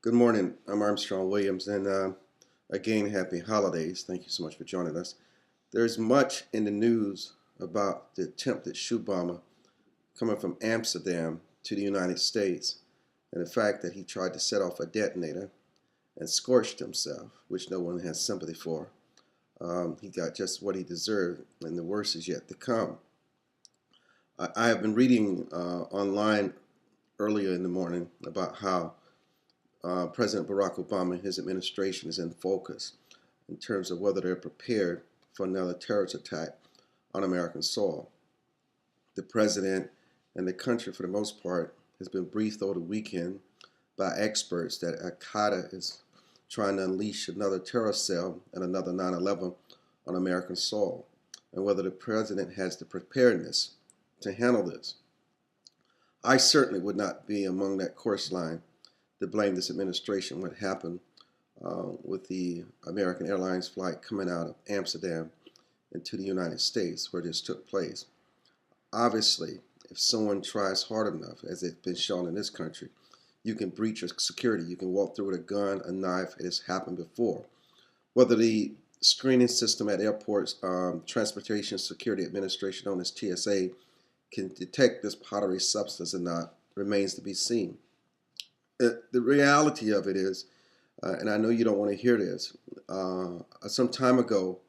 Good morning. I'm Armstrong Williams, and again, happy holidays. Thank you so much for joining us. There's much in the news about the attempted shoe bomber coming from Amsterdam to the United States, and the fact that he tried to set off a detonator and scorched himself, which no one has sympathy for. He got just what he deserved, and the worst is yet to come. I have been reading online earlier in the morning about how President Barack Obama and his administration is in focus in terms of whether they're prepared for another terrorist attack on American soil. The president and the country, for the most part, has been briefed over the weekend by experts that Al-Qaeda is trying to unleash another terror cell and another 9/11 on American soil, and whether the president has the preparedness to handle this. I certainly would not be among that course line to blame this administration what happened with the American Airlines flight coming out of Amsterdam into the United States where this took place. Obviously, if someone tries hard enough, as it's been shown in this country, you can breach your security. You can walk through with a gun, a knife. It has happened before. Whether the screening system at airports, Transportation Security Administration, known as TSA, can detect this powdery substance or not remains to be seen. The reality of it is, and I know you don't want to hear this, some time ago,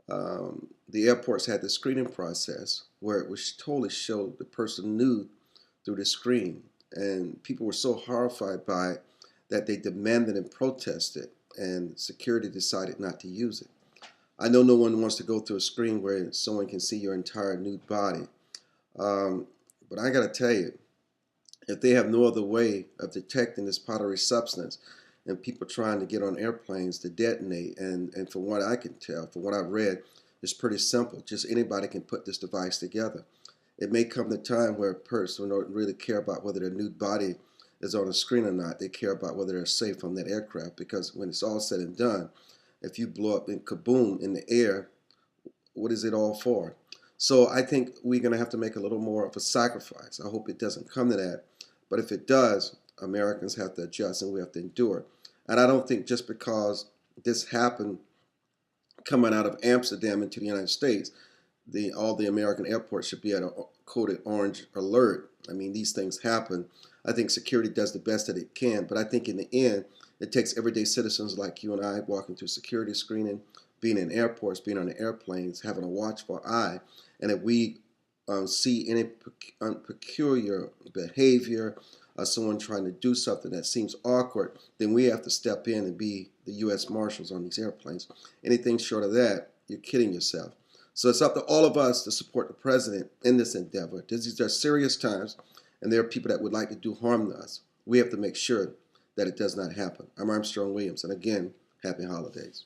the airports had the screening process where it was totally showed the person nude through the screen. And people were so horrified by it that they demanded and protested, and security decided not to use it. I know no one wants to go through a screen where someone can see your entire nude body. But I got to tell you, if they have no other way of detecting this powdery substance and people trying to get on airplanes to detonate, and from what I can tell, from what I've read, it's pretty simple. Just anybody can put this device together. It may come the time where a person don't really care about whether their nude body is on a screen or not. They care about whether they're safe on that aircraft, because when it's all said and done, if you blow up in kaboom in the air, what is it all for? So I think we're going to have to make a little more of a sacrifice. I hope it doesn't come to that. But if it does, Americans have to adjust and we have to endure. And I don't think just because this happened coming out of Amsterdam into the United States, all the American airports should be at a coded orange alert. I mean, these things happen. I think security does the best that it can. But I think in the end, it takes everyday citizens like you and I walking through security screening, being in airports, being on the airplanes, having a watchful eye. And if we see any peculiar behavior, someone trying to do something that seems awkward, then we have to step in and be the U.S. Marshals on these airplanes. Anything short of that, you're kidding yourself. So it's up to all of us to support the president in this endeavor. These are serious times, and there are people that would like to do harm to us. We have to make sure that it does not happen. I'm Armstrong Williams, and again, happy holidays.